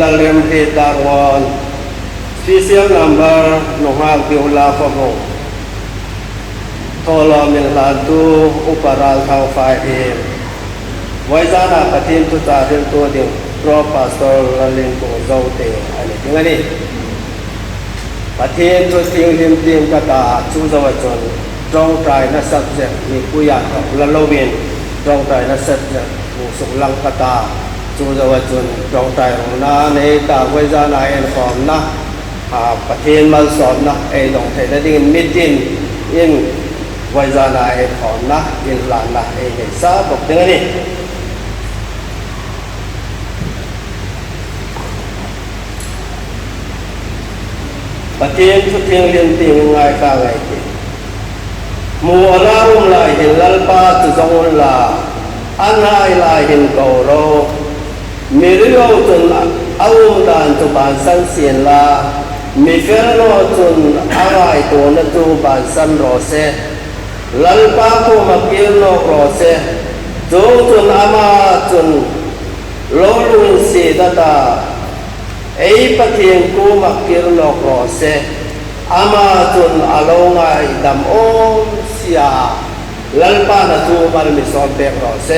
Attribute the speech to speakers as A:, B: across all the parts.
A: lalem he darwan special number nohak biula pabo tholo min lantu uparal thau fai e waizana patin tu ta del to ding pro pastor lalin ko zote ani tingani patin tu ting lim tim kata chu zawachon trong trai na subject ni kuya lalowin trong trai na subject suk lang kata chu zawachon trong trai na nei ta waizana en form naประเทศมันสอนนะไอ้ตรงเทนดิ้งมิดดินอินวัยจานาไอ้ถอนนะอินหลานนะไอ้เห็นซาบอกถึงนี่ประเทศทุกที่เรียนตีงง่ายข้างไงที่มัวราอุ้มลายเห็นลัลปาตุจงลาอันหายลายเห็นเกาโรมีเรื่องจนอาอุ้มดานตุบานสันเสียนลามีเฟรโนจนอะไรตัวนตูบานสันโรเซลัลปาโคมาเกียโนโรเซจงจนอามาจนโลลุนสีดาตาไอ้ปะเทียงกูมาเกียโนโรเซอามาจนอาลงไอดำโอเสียลัลปานาตูมันมีสอนเบกโรเซ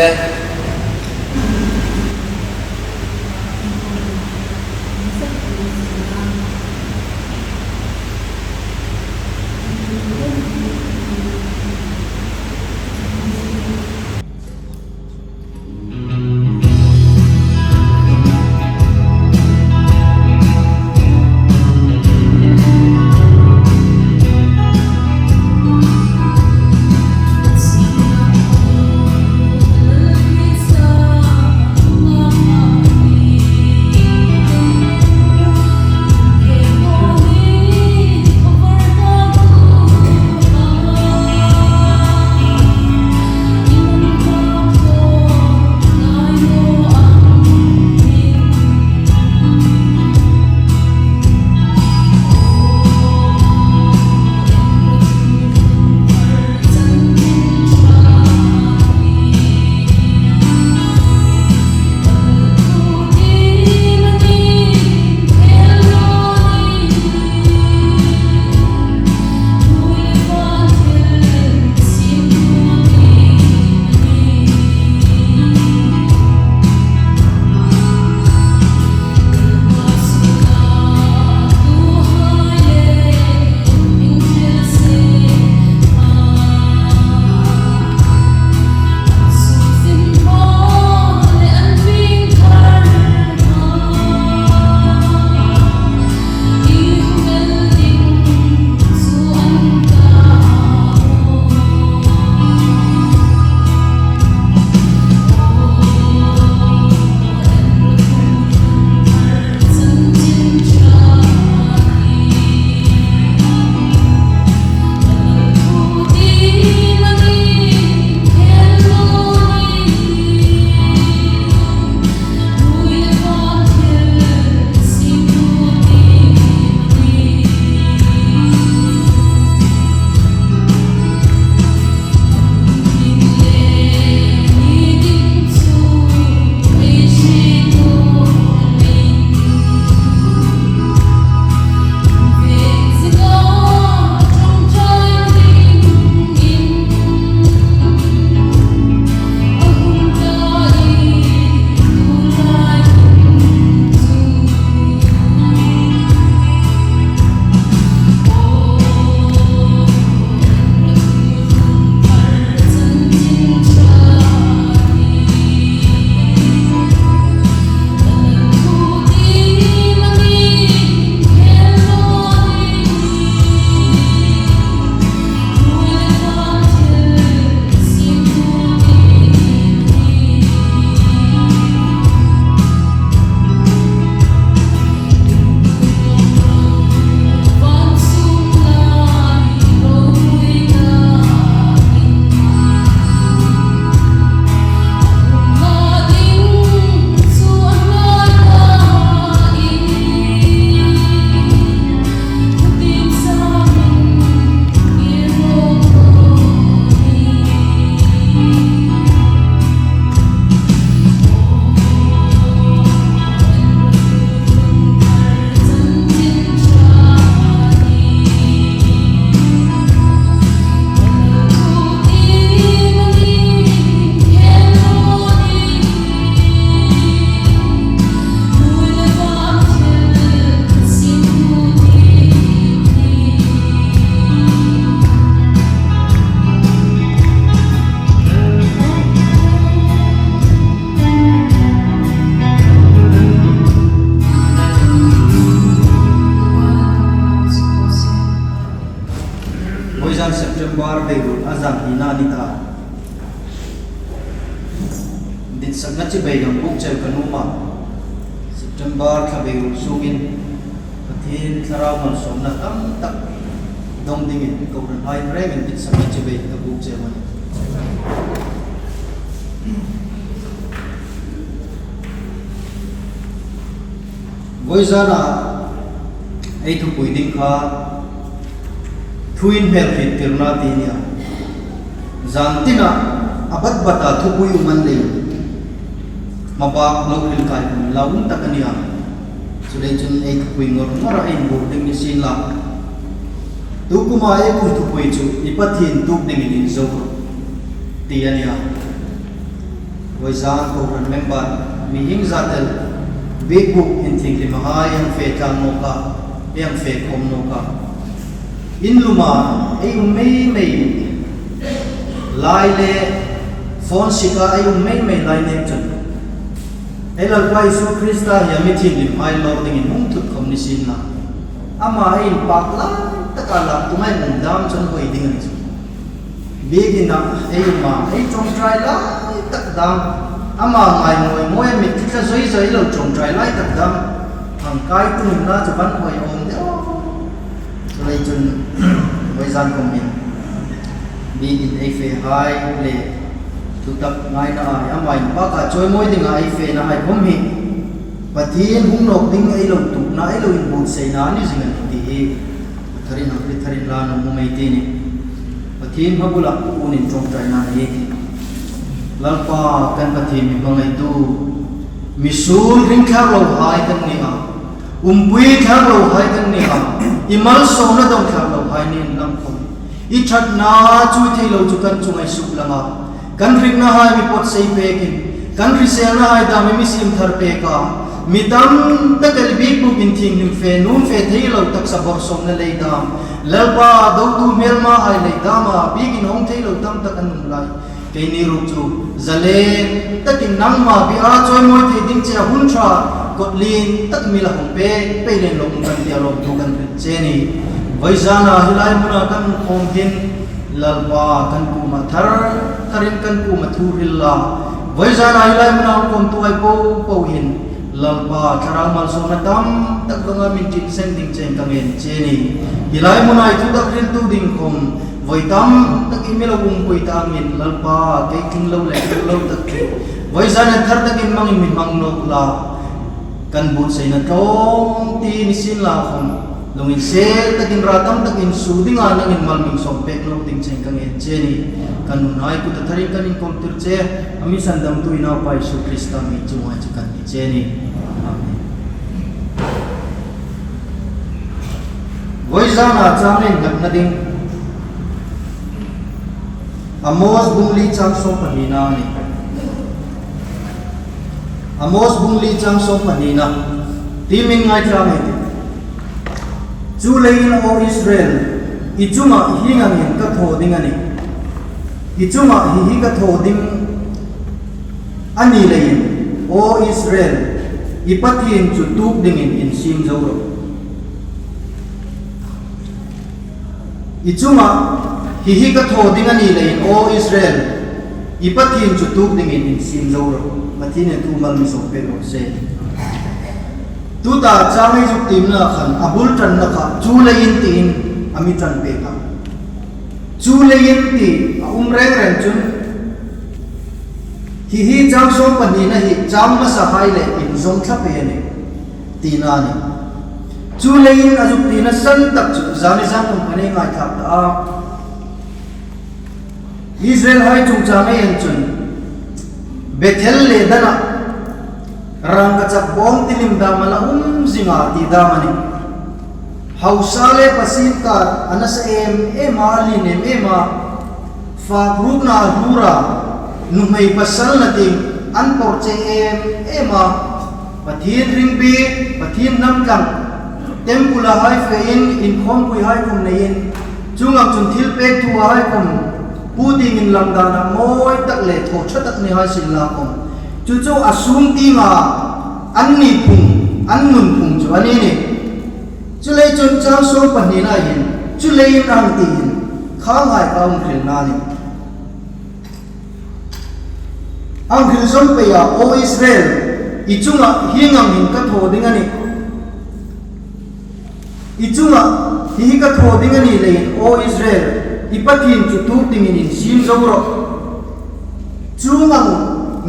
B: Voizan September Beirut Azam Hina Nita Dit Sagnachi Beirut Book Chel Kanuma September Ka Beirut Sugin Pathin Tharau Malsom Na Tam Tak Dong Dingin Kauran Hai Remen Dit Sagnachi Beirut Book Chel Mani Voizana Eitu Puiding Ka Thuin Hel Fit Tirna Tinia Zantina Abat Bata Thupui Uman Lei Mabak Lokril Kai Laun Takania Sudai Chun Eitu Puingor Mara Ein Burding Ni Sinla Tukuma Eitu Thupui Chu Ipathin Tuk Dingin In Zoko Tiania Voizan Kauran Member Mihing Zatel Big book in thinking Mahai and Fetang Noka Yang Fekom Noka In luma ay may laile phone sika ay may laine chun ay lalpa Isu Krista yamitin lim ay lording in mung tut komnisin na ama ay pakla takala tumay mundam chun ko idingan chun bigin na ay ma ay chong try la takdam ama ngai moy mit kita zoi lo chong try la takdam ang kai tunun na chuban hoy om de Lai chun Voizan Komin Bigin Eife Hai Le Tutap Ngai Na Ai Amai Baka Choi Moi Ding Eife Na Ai Kom Hi Pathin Hung Nok Ding Ai Lo Tuk Na Ai Lo In Bud Sei Na Ni Zingan Ti Hi Tharin Hakri Tharin La No Mu Mai Ti Ni Pathin Habula Unin Chong Trai Na Hi Ti Lalpa Kan Pathin Mi Bangai Tu Misul Ring Khar Lo Hai Kan Ni A Umpui Khar Lo Hai Kan Ni A Imal Sona Dong Khar Lo Hai Ni Lam Khom I That Na Chui Thei Lo Chu Kan Chungai Suk Lama Kan Rik Na Hai Mi Pot Sei Pekin Kan Risel Na Hai Da Mi Sim Thar Peka Mitam Takal Big Book In Thing Nim Fe Num Fe Thei Lo Tak Sa Bor Som Na Lei Dam Lalpa Dau Tu Melma Hai Lei Dama Big In Hong Thei Lo Tam Tak An Lai Kei Ni Ru Chu Zalen Takin Nang Ma Bi A Choi Moi Thei Ding Che Hun Tra Kotlin tak mila hong pe len lo kan dia lo tu kan cheni Voizana hilai muna kan khom hin lalpa kan ku mathar tharin kan ku mathu hilla Voizana hilai muna kom tu ai po hin lalpa tharang mal so na tam tak banga min tin sen ding chen kangen cheni hilai muna itu tak ril tu ding khom Voitam tak imelo bung poi tangin lalpa ke king lo tak Voizana thar tak in mangin min mangno la Kan bud say na tong ti nisin la khom lungin sel takin ratam takin suding anang in malming sompek no ting cheng kang cheni kanunai ku tatharin kanin komtur che ami sandam tu ina pa Isu Krista mi chunga chikan ti cheni amen Voizana chamin ngaknading Amos bungli chang so panina ni Amos bungli chang so panina timing ngai chang ite chu lein o Israel ichuma hingang hin ka tho ding ani ichuma hi ka tho ding ani lein o Israel ipathin chu tuk ding in sim zo ro ichuma hi ka tho ding ani lein o Israel ipathin chu tuk ding in sim zo ro Matine tu mal mi so pe ro se tu ta changai ju tim na khan abul tan na kha chu lein tin ami tan pe ka chu lein ti reng reng chun hi chang so pani na hi cham ma sa hai le in zom thla pe ne ti na ni chu lein aju ti na san tak chu zani zang kum pane ngai thap ta Israel hai chung changai en chun Bethel le dana rangka chak bom tilim damana zinga ti damani hausale pasin ka anas ema linem ema fa grubna hura numai pasal nati an porche ema pathin ringbi pathin namkang tempula hai fein in khom pui hai kum nein chungam chun thil pek thu hai kum Puding in lamdana moi tak le tho chatak ni ha sila kom chu chu asum ti ma anni phung annun phung chu ani ni chu le chon chang so pani na yin chu le in ang ti yin khang hai ka khil na ni ang khil som pe ya o Israel ichunga hingang hin ka tho ding ani ichunga hi ka tho ding ani le o Israel ipathin chu tu ding in sim zo ro chungang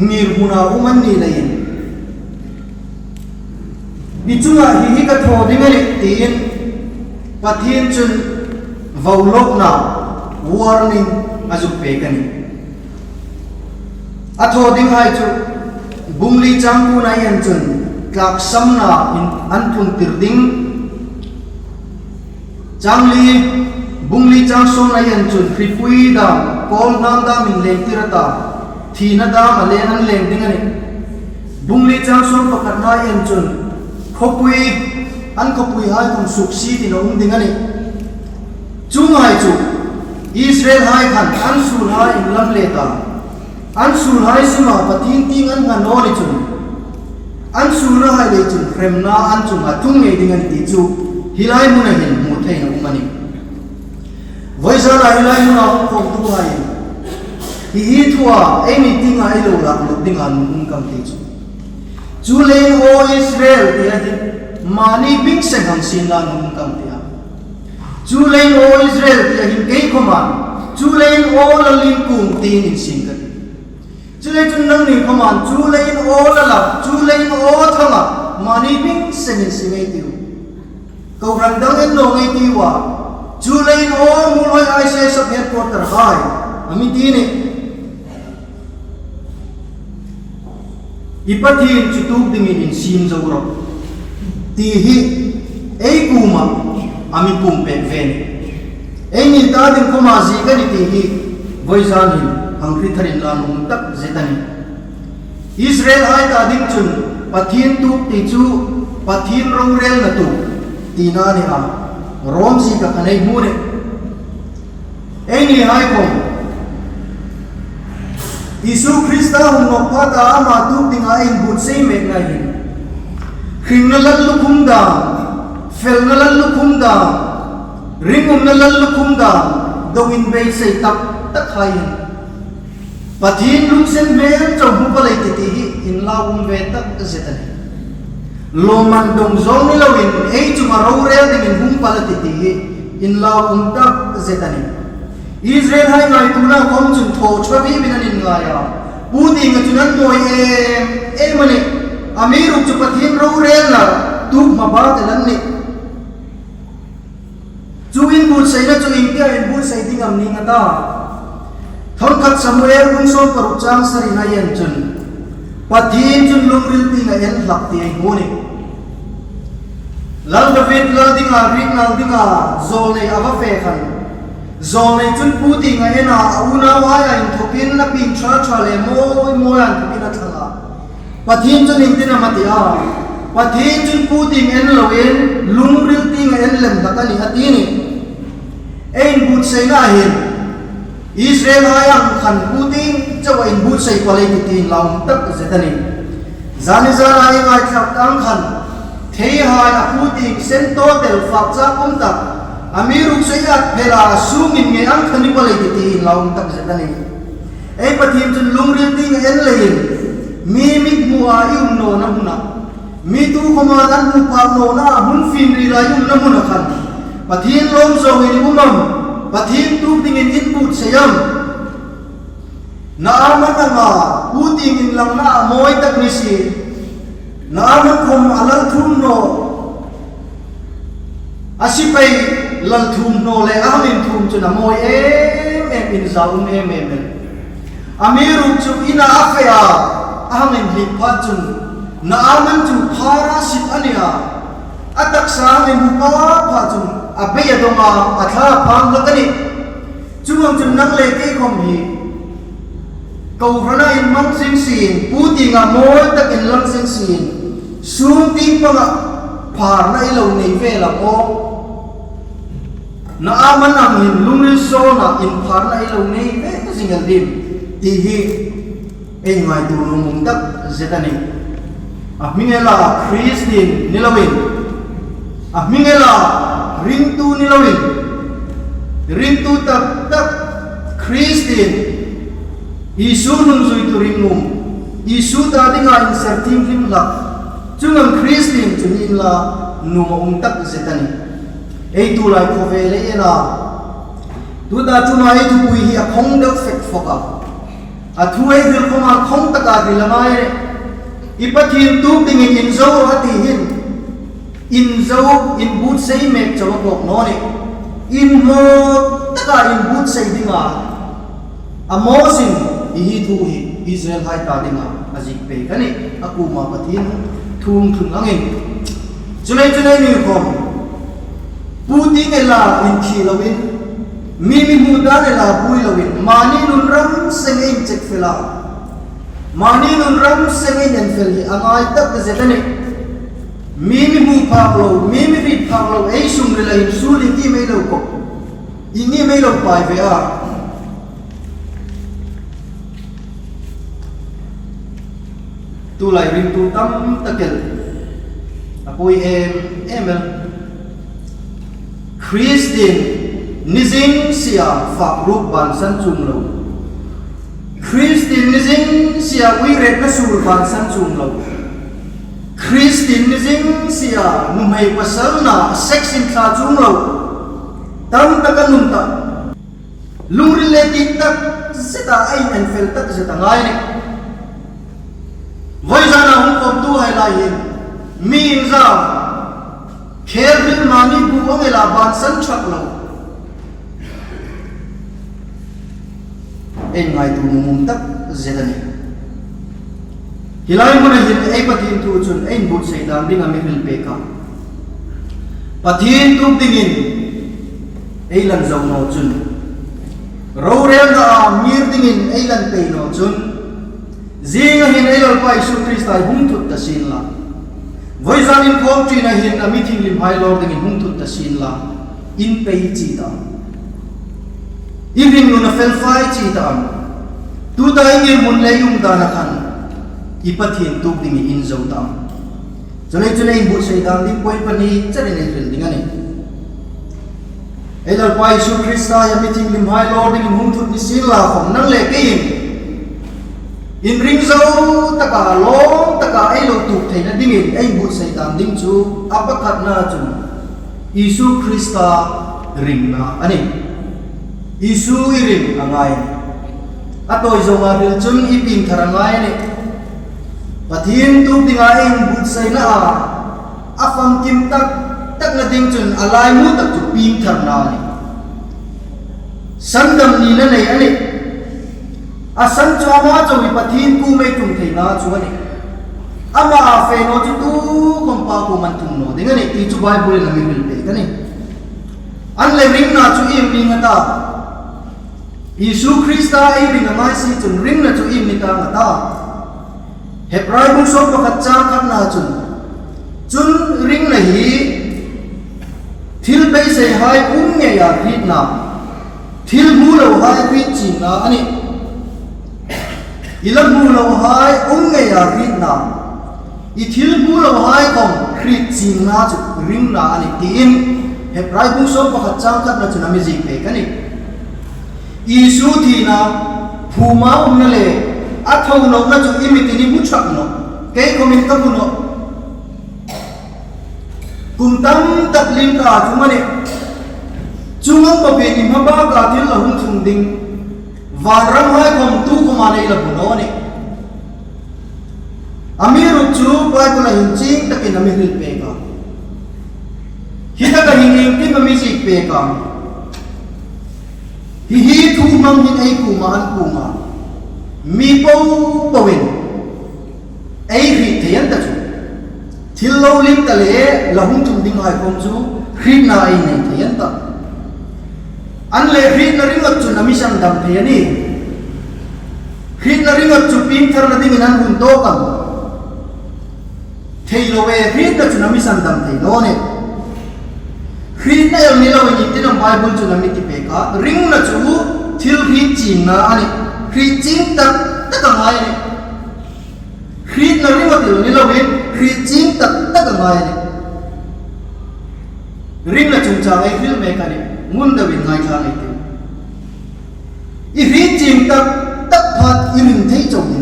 B: ngir huna uman ni le ichunga hi ka tho ding ani tin pathin chun vaulok na warning azuk pe kani atho ding hai chu bungli changku na yan chun tlak samna in anthung tirding changli bungli changso na yan chun fripui da kol nam da min leng tirata thina da ma len an leng ding ani bungli changso pakat na yan chun khopui an khopui hai kum suksi ti no ding ani chung hai chu Israel hai khan an sul hai in lam leta an sul hai sima pathin ting an nga no ni chun an sul na hai le chun frem na an chung a tung nge ding an ti chu hilai mun a hin mu thai na umani voisa la hilai mun a khom tu hai hi thua ai mi ting ai lo la lu ding an mun kam ti chu le o Israel ti a din mani bing se hang sin la mun kam ti chu le o Israel ti a hin ke khoma chu le o la lim kum ti nin sin ka chu le chun nang ni khoma chu le o la la chu le o thanga mani bing se nin si ngai ti ko ran dang en no ngai ti wa chu le o mu loi ai se sab headquarter hai ami ti ni ipathin chu tu ding in sim zo ro ti hi ei kuma ami kum pe ven ei ni ta din khoma ji ka ni ti hi voisan hin hangri tharin la nung tak zetani Israel hai ta ding chun pathin tu ti chu pathin rong rel na tu ti na ni a rom si ka kanai mu ne ei ni hai kom Isu Krista hum no pata ama tu ding a in but sei me na hin khing na lan lu kum da fel na lan lu kum da ringum na lan lu kum da dong in bei sei tak tak hai pathin lung sen mel chong hu palai ti ti in la ve tak zetan lo man dong zong ni lawin ei chuma ro rel ding in hum pala ti ti in la tak zetan Israel hai ngai tu na kom chun tho chhabi binan in nga ya pu ti nga chunan noi em mani amiru chu pathin ro rel na tu ma ba te lan ni chu in bul sei na chu in kia in bul sei ding am ni nga ta thon khat Samuel bung so paru chang sari na yen chun pathin chun lung ril ti nga en lak ti ai ho ni lal David lal dinga rik nal dinga zol nei ava fe khan zol nei chun pu ti nga ena una wa ya in thokin na pin cha cha le mo an thokin na thanga pathin chun in tina matia pathin chun pu ti en lo en lung ril ti nga en lem da ni ati ni ein but sei na hin Israel hayang khan puting chawa in but sei kwalai ti laum tak zetani zani zara ai ngai thak tang khan thei hai a puting sento tel fak cha kum tak amiru sei at phela sungin nge ang khani kwalai ti laum tak zetani ei pathin chun lungril ting en lein mi mik muwa yum no na huna mi tu khoma dan mu pa no na hun fin ri la yum na huna khan pathin lom zo ni umam pathin tu ding in input sayam na aman nga puting in lang na moy tak ni si na aman khom alal thum no asipai lal thum no le amin thum chu na moy em in zaun em amiru chu ina afea amin hi pachun na aman chu phara sip ania atak sa amin pa phachun abeya donga atha phang lakani chungam chun nang le ke khom hi kau rana in mang sing sin puti nga moy tak in lang sing sin sum ti pa nga phar na ilo nei ve la ko na aman ang hin lungri so na in phar na ilo nei ve ta singal dim ti hi e ngai tu mung tak zetani mingela Christine nilawin mingela ring tu nilawin rin tu tak Christian Isu nung zui tu rin ngum Isu ta di nga in serting lim lak chungang Christian chunin la numa tak zetani ei tu lai ko vele ena tu da tu mai tu pui hi a khong deuh fek foka a thu ei dil khoma khong taka dilangai ipathin tu ding in zo ati hin in zo in but sei mek chawa bok no ni in mo taka in but sei dinga amosin hi thu hi Israel hai ta dinga ajik pe kani akuma pathin thung thung angin chulai ni khom puti ngela in khi lawin mi muda ngela pui lawin mani nun ram sengin chek fela mani nun ram sengin en fel hi angai tak zetani mi mu phalo mi ri phalo ei sum rela in suli ki me lo ko ini me lo pai ve a tu lai ring tu tam takel apoi emel Christian nizing sia fa group ban san chung lo Christian nizing sia wi ret na sur ban san chung lo Christian nizing sia numai pasal na sex in tha chung lo tam takanum ta lung related tak seta ai en fel tak seta ngai ni voi jana hum kom tu hai lai hin mi inza kher bil mani bu angela ban san chak lo en ngai tu mum tak zedani hilai mun hin ei patin tu chun en but sei dam ding ami hil pe ka pathin tu dingin ei lan zau no chun ro rel na mir dingin ei lan pe no chun zinga hin ei lol pai su kristai hum tut ta sin la voi zanin kom tri na hin ami thing lim hai lor dingin hum tut ta sin la in pe chi ta iring nu na fel fai chi ta tu ta ingir mun le yung da na khan ipathin tu ding in zo ta chulai bu sei dam ding point pani chari nei rin ding ani elal pai su krista ya meeting lim hai lord ding hum thut ni sin la khom nang le ke in ring zo taka long taka ai lo tu thei na ding in ai bu sei dam ding chu apakhat na chu isu krista ring na ani isu iring angai atoi zonga bil chun ipin tharangai ni pathin tu dinga in but sai na afam kim tak na ding chun alai mu tak chu pin tharna ni sandam ni na nei ani asan chama chawi pathin ku mai tum thei na chu ani ama fe no chu tu kompa ku man tum no ding ani ti chu bible na mi bil pe kani an le ring na chu im ring ata Isu Krista ai ring amai si chun ring na chu im ni ta ngata Hebrai bung so pakat cha khat na chun ring na hi thil bei se hai nge ya hit na thil mu lo hai pi chi na ani ilam mu lo hai nge ya hit na I thil mu lo hai kom khrit chi na chu ring na ani tin Hebrai bung so pakat cha khat na chun ami ji pe kani Isu thina phuma umnale athau no na chu imitini muchak no ke komin ka buno kumtam taklim ka chumane chungam pape ni maba ka thil lahum thungding wanram hai kom tu kumane la buno ne amiru chu bible la hinching takin amihil pe ka hita ka hinging ti mamisik pe ka hi thu mang hin ai kuma mi po pawin ai ri thian ta chu thil lo lim ta le lahum tum ding hai kom chu khrin na ai nei thian ta an le khrin na ringot chu nami sang dam thiani khrin na ringot chu pin thar na ding nan hun to kam thei lo we khrin na chu nami sang dam thei no ne khrin na yo ni lo ni tin bible chu nami ti pe ka ring na chu thil khri chi na ani khri ching tak tak ngai ni khri na ring wa ti ni lo we khri ching tak tak ngai ni ring na chung cha ai khil me ka ni ngun da win ngai thang ai te i ri chim tak tak phat i ring thei chong ni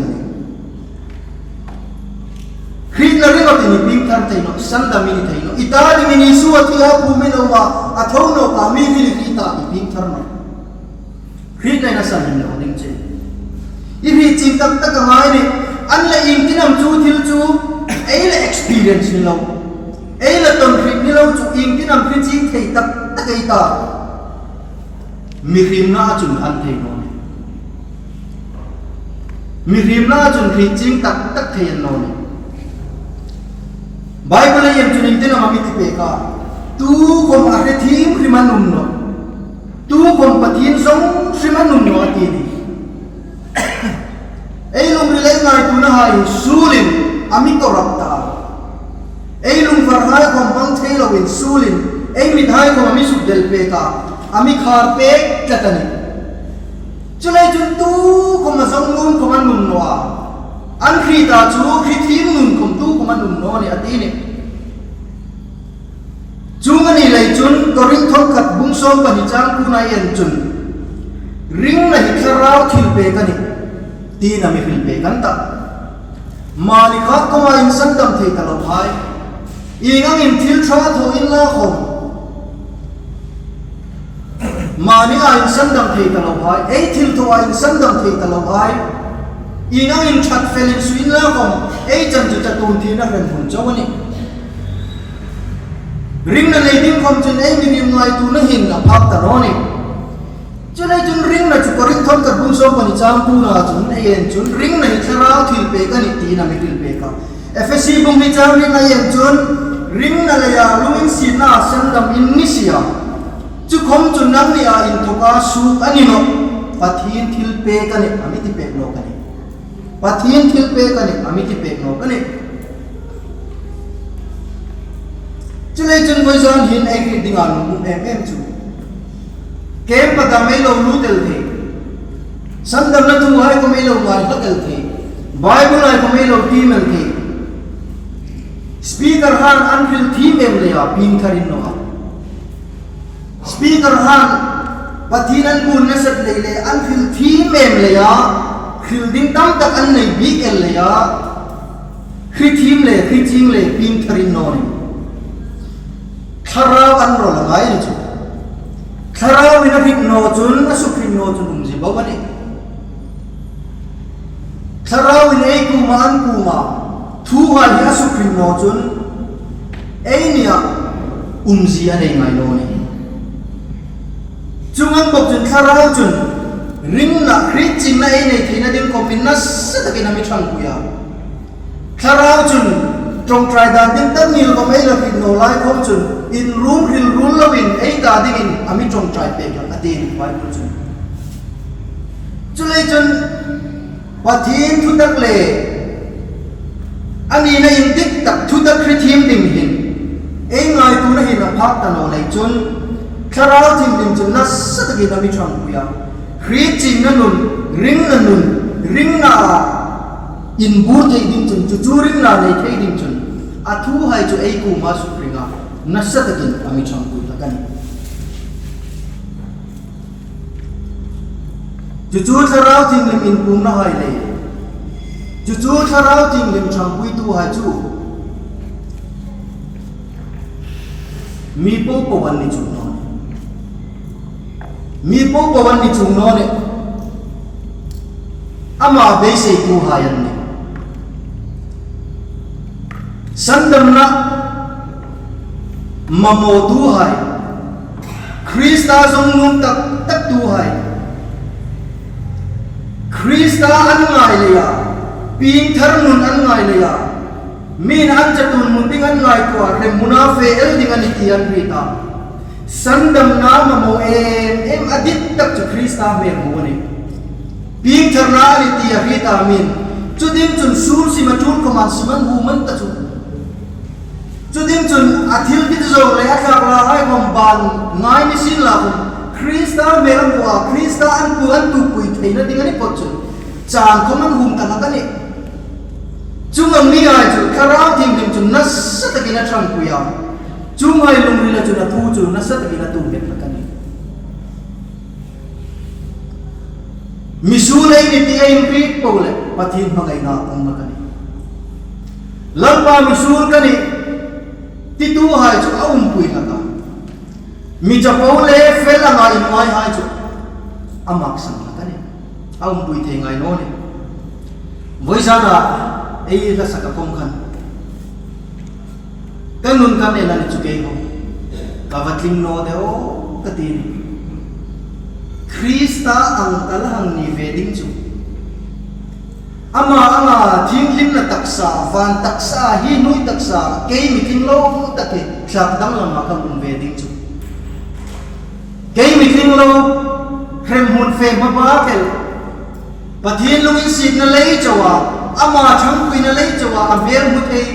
B: khrit na ri ngati ni ping thar thei no san da mi ni thei no itali mi ni su athi a pu mi no wa a thau no ka mi ni ri ta i ping thar no khrit na na san ni no ding che i ri chim tak tak ngai ni an la ing tinam chu thil chu ei la experience ni lo ei la ton khrit ni lo chu ing tinam khrit chi thei tak tak ei ta mi rim na chun an thei no mi rim na chun khrit ching tak tak thei an no ni Bible yang chuning tin ama mit pe ka tu kom a re thim krimanum no tu kom pathin song krimanum no ati ni ei lum ri lai ngai tu na hai sulin ami to rapta ei lum var hai kom bang thei lo in sulin ei mit hai kom ami sub del pe ka ami khar pe katani chulai chun tu kom ma song lum kom an num no a an khri ta chu khri thim nun kom tu kom an num no ni ati ni chung ani lai chun koring thon khat bung som pa ni chang ku na yen chun ring na hi kharau thil pe ka ni ti na mi fil pe kan ta malika ko ma in san dam thei ta lo phai i ngang in thil tha tho in la khom mani a in san dam thei ta lo phai ei thil tho a in san dam thei ta lo phai i ngang in chat felin su in la khom ei chan chu cha tun thi na ren hun chawani ring na nei ding khom chun ei mi rim ngai tu na hin na phak ta ro ni chulai chun ring na chu koring thon ka bung so pa ni chang pu na chun ei en chun ring na hi tharau thil pe ka ni ti na mi thil pe ka fsc bung ni chang ni na yen chun ring na la ya luin si na san dam in ni sia chu khom chun nang ni a in thoka su ani no pathin thil pe ka ni ami ti pe no ka ni pathin thil pe ka ni ami ti pe no ka ni chulai chun voi zon hin ai ki ding an em chu kem pa da mai lo lu tel the san dam na tu hai ko mai lo ngai ko tel the bible ai ko mai lo ti mel the speaker han an fil theme em le ya pin tharin no speaker han pathin an bun na sat le le an fil theme em le ya khil ding tam tak an nei big el le ya khri theme le khri ching le pin tharin no ni tharau an ro la ngai ni chu tharau ina phik no chun asu phik no chun umji bawani tharau in ei ku man ku ma thu ha hi asu phik no chun ei nia umji ane ngai no ni chungang bok chun tharau chun ring na khrit ching na ei nei thina ding komin na sa takin ami thang ku ya tharau chun trong trai dan ding tan nil ko mai la phik no lai khom chun in room hil rule lawin ei ta ding in ami trong trai pe ka atin Bible chun chulai chun pathin thu tak le ani na in dik tak thu tak khritim ding hin ei ngai tu na hin a phak ta no lai chun kharau thim ding chun na sa ta gi na mi chang ku ya khrit ching na nun ring na in bur thei ding chun chu ring na nei thei ding chun a thu hai chu ei ku ma su ringa nasa takin ami chang ku takan chu tharau ting lim in pum na hai le chu tharau ting lim chang pui tu hai chu mi po wan ni chu no mi po wan ni chu no ne ama be se tu hai an ni sandam na mamo tu hai Krista zong nun tak tak tu hai Krista an ngai le ya ping thar nun an ngai le ya min an chatun mun ding an ngai ko re munafe el ding an ti an rita sandam na mamo em adit tak chu Krista me mo ni ping thar na ali ti rita min chu ding chun sur si ma chun ko man si man hu man ta chu chu ding chun athil ki zo le athak la hai gom ban ngai ni sin la Krista melam wa Krista an pu an tu pui theina ding ani pot chun chan ko man hum ta na ni chungam ni ai chu kharau thing ding chun nas sa ta ki na thang ku ya chung ai lung ri la chu na thu chu na sa ta ki na tu get na ni misul ay ni ti ay pit pole pathin pangai na ong makani lampa misul kani titu hai chu aum pui laka mi japole fela nga in mai hai chu amak sang lakani aum pui the ngai no ni voisana ei la saka kom khan kanun kan ela ni chu ke ho kavatling no de o katini Krista ang talahang ni veding chu ama anga thinglim na taksa van taksa hi nui taksa ke mi thing lo take sak dang lam ma kam veding chu ke mi thing lo krem hun fe ma ba kel pathin lungin sit na lei chawa ama thang pui na lei chawa a ver mu thei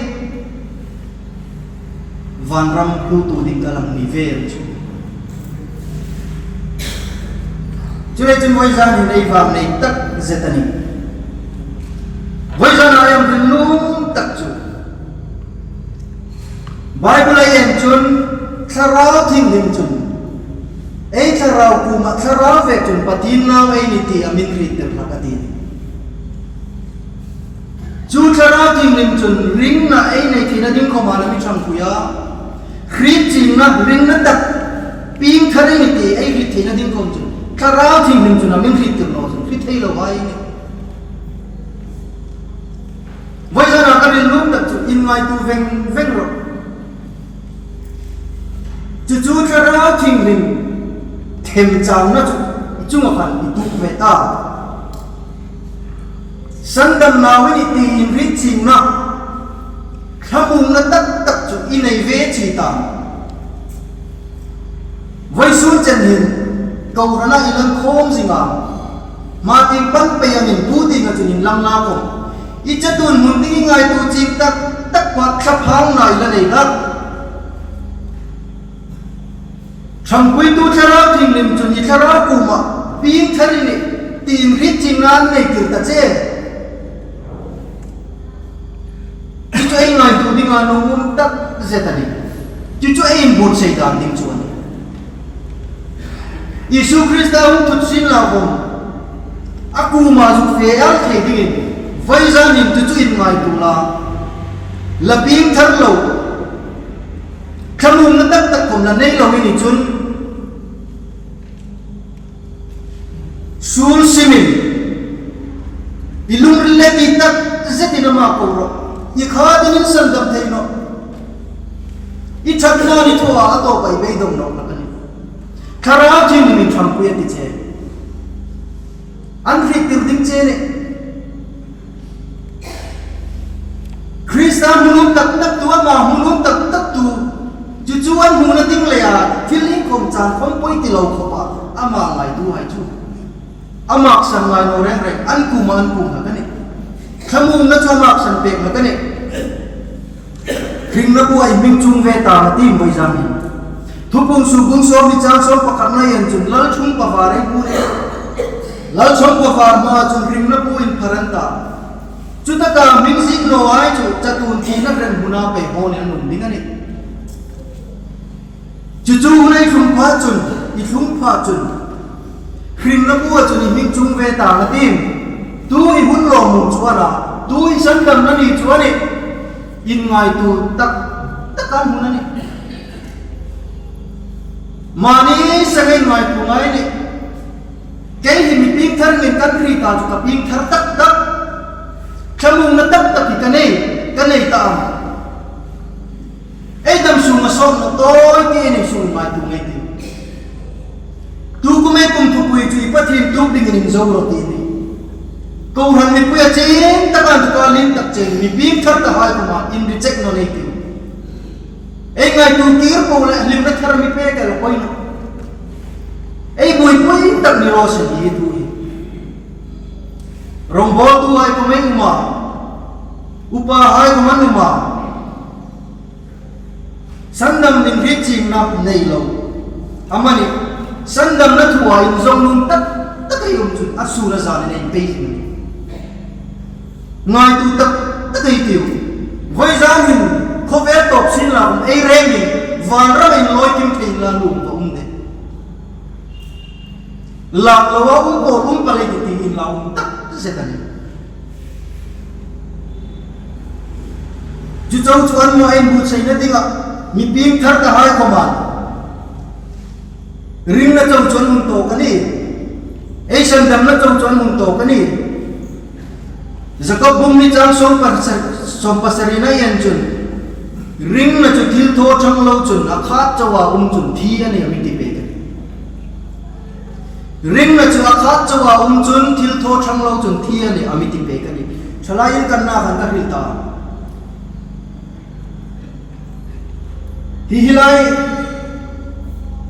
B: van ram ku tu ding kalang ni ver chu Cuma moi zan ni fam ni tak zetani. Voi zan ayam dinung tak chu. Bible ayam chun tharau thing lim chun. Ei tharau ku ma tharau ve chun patin na ei ni ti amin krit ter lakati. Chu tharau thing lim chun ring na ei nei thi na ding ko ma na mi chang ku ya. Krit ching na ring na tak ping thari ni ti ei krit thi na ding ko chun. Karao thing lim chuna min khit tir no khit thei lo vai ni voi sana ka rin lum tak chu in ngai tu veng ro chu karao thing lim them chang na chu chung a khan i tu ve ta sandam na wi ni ti in ri ching na khamung na tak chu in ai ve chi ta voi sun chen hin kau rana ilan khom zinga mati pan payamin buti nga chunin lam na ko ichatun munding ngai tu chik tak wat khaphang na ilan ei dak thangpui tu thara thing lim chun i thara kuma ping thari ni tim rit chingan nei kir ta che chu ai ngai tu dinga no tak zetani chu ai bot sei dan ding chuan Yesus Kristus hung thut sin la bom aku ma zu fe al thei ding vai zan in tu in ngai tu la la ping thar lo khamung na tak kom la nei lo ni chun sul simin ilum le ti tak zetina ma ko ro i kha din san dam thei no i thakna ni thoa a to pai be dom no Karao thing ni tham puya ti che an ri tir ding che ne Krista mulum tak tu ma mulum tak tu chu an hu na ding le ya feeling kom chan kom poi ti lo kho pa ama ngai tu hai chu ama san ngai no reng reng an ku man ku ha ne khamum na chu ma san pe ma ne ring na bu ai ming chung ve ta ti moi jam ni thupung subung so mi chang so pakhat na yan chun lal chung pa varai pu ne lal chung pa var ma chun ring na pu in pharanta chuta ka music no ai chu chatun thi na ren huna pe ho ne anum ding ani chu nei thum pha chun i thum pha chun ring na pu chun i ming chung ve ta na tim tu i hun lo mu chuana tu i san dam na ni chuani in ngai tu tak kan hun ani mani sangai ngai tu ngai ni kai hi mi ping thar min kan ri ta chu ka ping thar tak khamung na tak ki kanei ta am ei dam su ma som na toy ki ni su mai tu ngai ti tu ku me kum thu pui chu i pathin tu ding ning zo ro ti ni ko ran mi pu ya chen ta kan ka lin tak chen mi ping thar ta hai ku ma in reject no nei ti ei ngai tu kir ko la lim na thar mi pe ka lo koi no ei bui tak ni ro se di tu rombo tu hai ko me ma upa hai ko man ma sandam ning ri ching na nei lo amani sandam na thuai zong lung tak kai um chu asura za nei pe ni ngai tu tak kai tiu voi za min ko ve top sin lam ei reng ni van ra in loi kim thei la lu ko um de lạc lâu ko palai ti in lau tak se tani chu chau chuan mo en bu sei na dinga mi ping thar ka hai ko man ring na chau chuan mun to kani ei san dam na chau chuan mun to kani zakap bum ni chang som pasarina yan chun ring na chu thil tho chang lo chun akhat chawa chun thi ani ami ti pe ring na chu akhat chawa chun thil tho chang lo chun thi ani ami ti pe kani chalain kan na kan ta ri ta hi hilai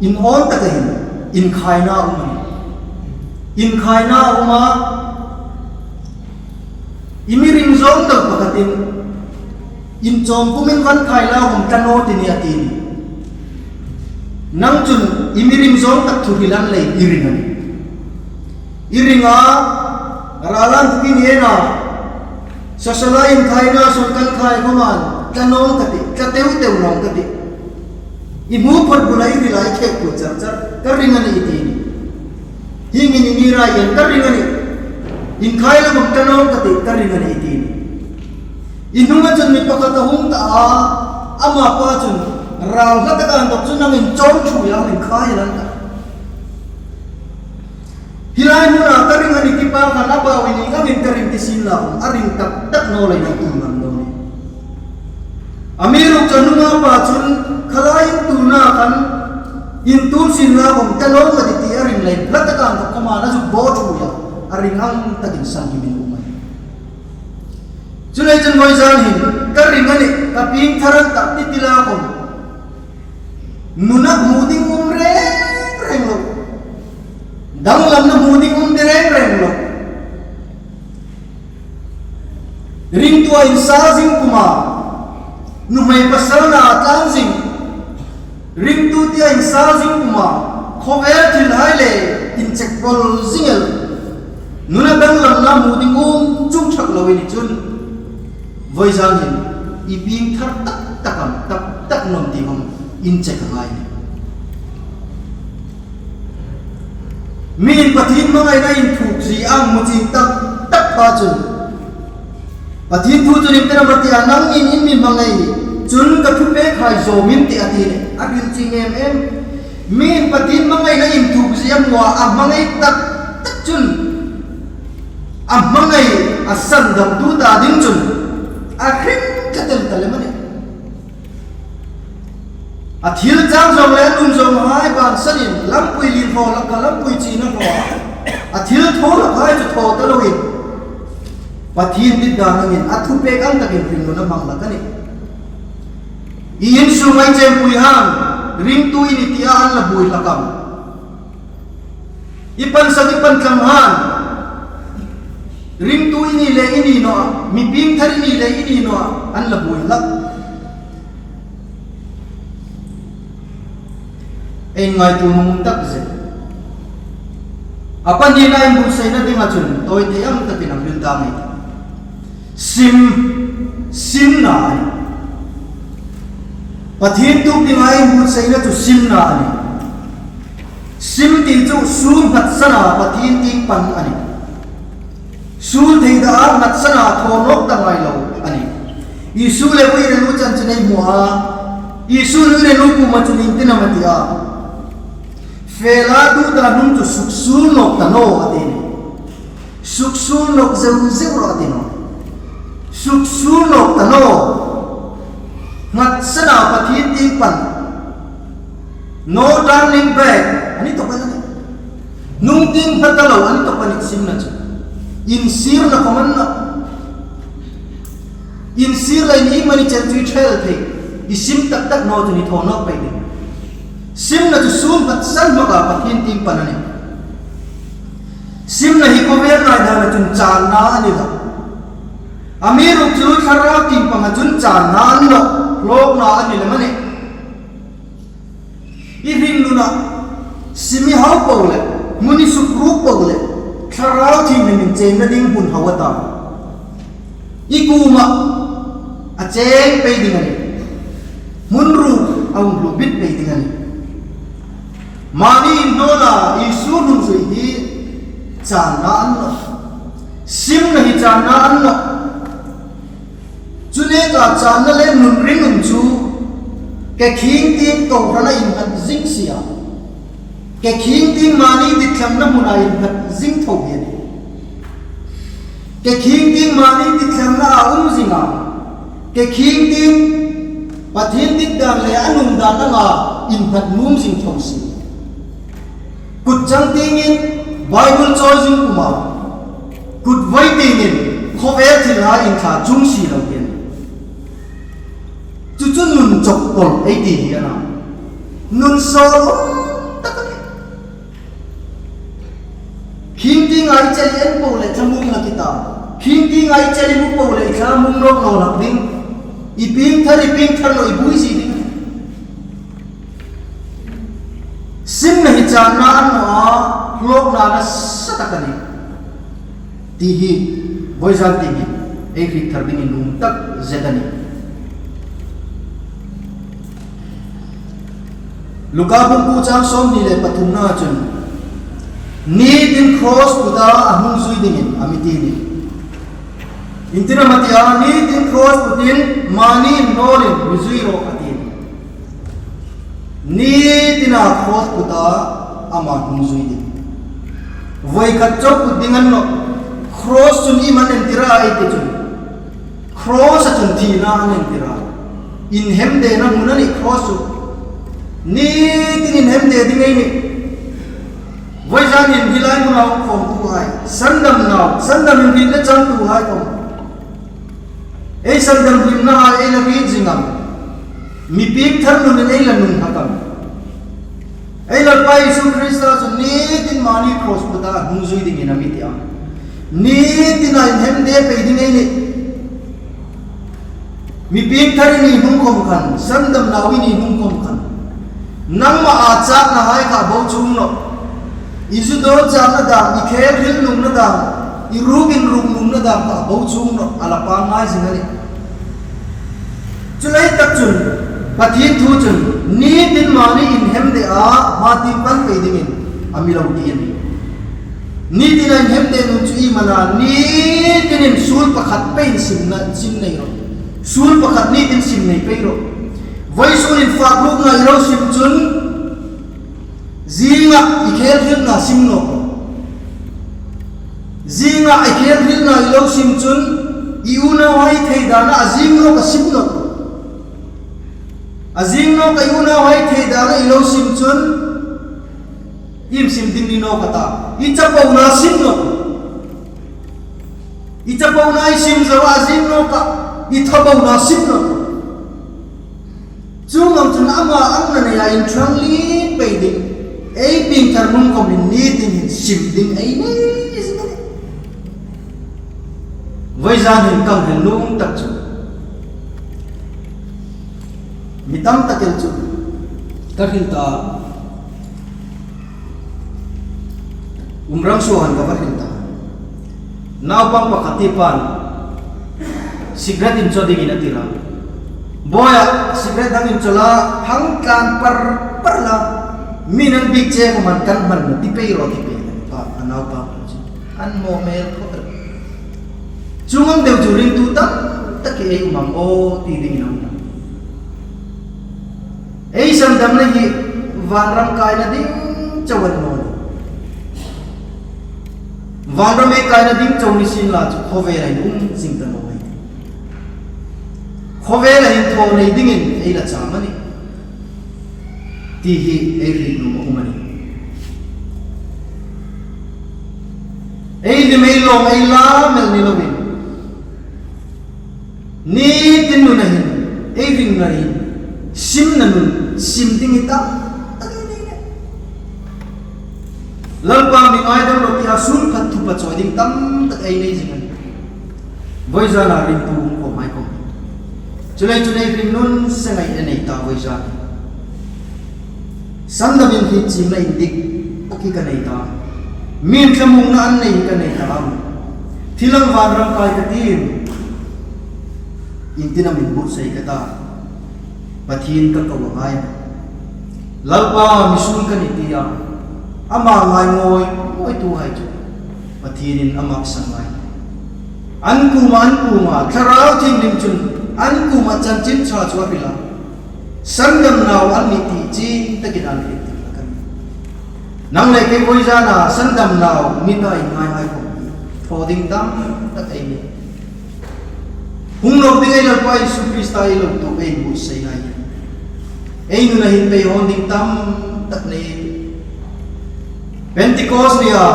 B: in on ta kahin in khaina uma imiring zong dal pakatin in chom pumin van khaila hum tano tini atini nang chun imiring zong tak thuhilan lei iringa ralan kin yena sasalain khaina sultan khai goman tanom kati kateu rong kati imu phot bulai rilai khek ku char karingani itini hingini ngira yen karingani in khaila hum tanom kati karingani itini inunga chun mi pakata hung ta ama pa chun ral la ta kan dok chun nang in chom chu yang in khailan ta hilai mu na karing ani ki pa kan apa wini ka min karing ti sin la aring tak no lai na tu man do ni amiru chanunga pa chun khalai tu na kan in tu sin la hum ta no ma ti aring lai la ta kan dok ma na chu bo chu ya aring ang takin sang ki min Julai jen moi zan hin karing ani kaping tharan tak titila ko nunak muding reng lo dang lam na muding reng lo ring tua in sazing kuma numai pasal na atlanzing ring tu dia in sazing kuma khover thil haile in chekpol zingel nuna dang lam na muding chung thak lo ni chun voi giang hin iping thar tak nom ti hom in check ngai min pathin mangai na in thuk ji ang mu chi tak pa chun pathin thu chun in tera mati anang in min mangai chun ka thu pe khai zo min ti ati ne abil chi em min pathin mangai na in thuk ji am wa am mangai tak chun am mangai asan dam tu ta ding chun akhir katal mane athil jang jong le lum jong hai ban sanin lampui lin ho la kalampui chi na ho athil tho la hai chu tho ta loin pathin dit da ngin athu pe kang ta kin pin na mang la kani in su mai chem pui hang ring tu ini tia an la bui la kam ipan kam han ring tu ini le ini no mi ping thar ini le ini no an la bui lak en ngai tu mung tak ze apa ni na im sai na ding achun toy te am ta tin am bil ta mai sim na ani pathin tu ding ai im sai na tu sim na ani sim ti chu sun phat sana pathin ti pan ani sul thei da nat sana thonok ta ngai lo ani isu le wi re nu chan chnai muha isu le nu ku ma chunin tin ma tia fela du da num tu suk sul nok ta no atin suk sul nok zeu ro atin suk sul nok ta no ngat sana pathin ti pan no turning back ani to pa na nung ting patalo ani to pa ni sim na chu insir na common na insir lai ni mani chen tu trail the isim tak no tu ni thonok pai ni sim na tu sum pat san ma ka pathin tim panani sim na hi ko ver na da na chun chan na ani da amiru chu thara tim panga chun chan na no lok na ani le mani i ring nu na simi hau po le muni su group po le tharau thi min chen na ding hun hawata ikuma a chen pe ding ani munru au lu bit pe ding ani mani nola isu nun zui hi chana anno sim na hi chana anno chune ka chana le nun ring un chu ke khing tin ko rana in hat jing sia ke khing tin mani di thlam na muna in hat jing tho bien ke khing tin mani di thlam na zinga ke khing tin pathin dit dang le anum dan nga in hat num sing thong si kut chang tingin Bible choosing kuma kut vai tingin khover thila in tha chung si lo bien chu chu nun chok pol ai ti hi ana nun so takani khing ting ai cheli en po le chamung na kita khing ting ai cheli mu po le chamung ro no nak ding iping thar no ibui si ding sim na hi chana no lok na na satakani ti hi boizan ti hi ek ri thar ding num tak zetani luka bung pu chang som ni le pathum na chun ni din cross puda ahung sui ding amiti ni intina matia ni din cross putin mani nolin mizui ro atin ni tina cross puta ama hung sui ding voi khat chok pudingan no cross chun i man entira ai te chun cross chun thi na an entira in hem de na munani cross ni tin hem de ding ai ni voi jan in hilai mu naw khom tu hai sandam in din na chang tu hai kom ei sandam lim na ai la ri jingam mi pik thar nu ne la nun hakam ei la pai su krista su ni tin mani cross puta hung zui ding in amitia ni tin ai hem de pe ding ai ni mi pik thar ni hung khom khan sandam nawi ni hung khom khan nang ma a chak na hai ka bo chung no isu do chak na da i khel ril nung na da i rugin rung nung na da ka bo chung no ala pa ngai jing ani chulai tak chun pathin thu chun ni tin mani in hem de a ma ti pan pe ding in amilo ti ani ni tin in hem de nu chu i mana ni tin in sul pakhat pe in sim nei ro sul pakhat ni tin sim nei pe ro voi sul in fa group na ro sim chun zinga ikhel hil na sim no zinga ikhel hil na ro sim chun iuna wai thei dana azim no ka sim no azim no ka iuna wai thei dana ilo sim chun im sim din ni no kata ichapau na sim no ichapau na sim zawa azim no ka ithabau na sim no chungam chun ama amna ne ya in trangli pe ding ei ping thar mun ko min ni ding sim ding ei nei voi jan hin kam hin lung tak chu mitam takel chu takhil ta umrang suhan ka bahin ta naw pang pakatipan sigratin choding inatira boya sigret dangin chola hangkan parla minan bigche ko man kan man ti pe pa anaw pa an mo mel ko chungam deu juring tu ta taki ei umam o ti ding na ei sam dam na hi vanram kai na ding chawan no vanram e kai na ding chawni sin la chu khove rai sing ta no khove la hin tho nei ding in ei la cha mani ti hi ei ri nu mo mani ei de mei long ei la mel ni lovin ni tin nu na hin ei ring na hin sim na nun sim ding ita lalpa mi ai dam ro ti asul khat thu pa choi ding tam tak ei nei jing voi za na ring tu ko mai ko chulai ring nun sengai nei ta voi za sandabin hi chim na indik taki ka nei ta min thamung na an nei ka nei ta thilang van ram kai ka tin intina min bu sai ka ta pathin ka ka wangai lalpa misun kanitia ama ngai ngoi tu hai chu pathinin amak sangai an kuma tharau thing lim chun an kuma chan chin cha chwa bila sandam naw an ni ti chi takin an ti kan nang le ke voi jana sandam naw mi dai ngai hai ko thoding dam tak ai ni hung lo ding ai la pai su krista ai lo tu ai bu sai nai ai nu na hin pe hon ding tam tak nei Pentecost nia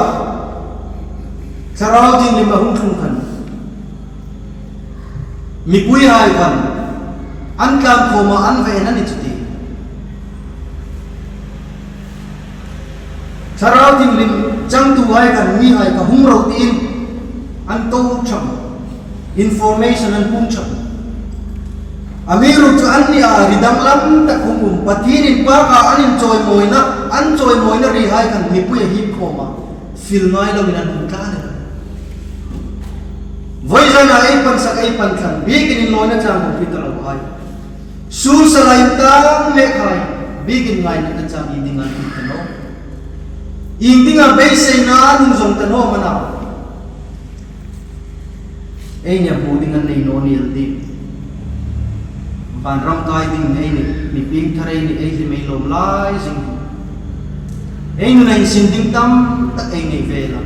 B: tharau ding lim hung thung kan mi pui hai kan an kam khoma an ve na ni chuti tharau ding lim chang tu hai kan mi hai ka hung ro tin an to cham information an pung cham amiru chu an ni a ridang lam ta khum pathin pa ka an choi moina ri hai kan mi pui hi khoma fil ngai lo min an ta ne voi jana ai pan sak ai pan khan bigin loina chang ko pitar lo hai sur salai tang le khai bigin ngai na chang i dinga pitano ing dinga be sei na nung jong tano mana ai nya bu dinga nei no ni alti ban ram kai ding nei ni ping thare ni ai li mai lom lai jing ai nu nei sin ding tam tak ai nei vela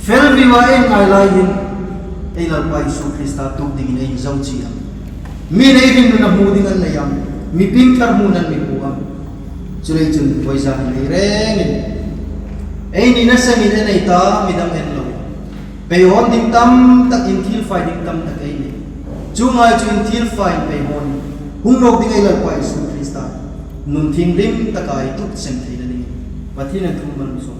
B: fel bi wa ai ngai lai hin ai la pai su krista tu ding nei zau chi am mi nei rin na mu ding an nei am mi ping thar mu nan mi bu am chulei chun poi sa nei reng ai ni na sa mi nei ta mi dam en lo pe hon ding tam tak in thil fai ding tam tak ai nei chu ngai chu in thil fai pe hon hung nok ding ai la pai su krista nun thing lim takai tu sem thei na ni pathina thum man so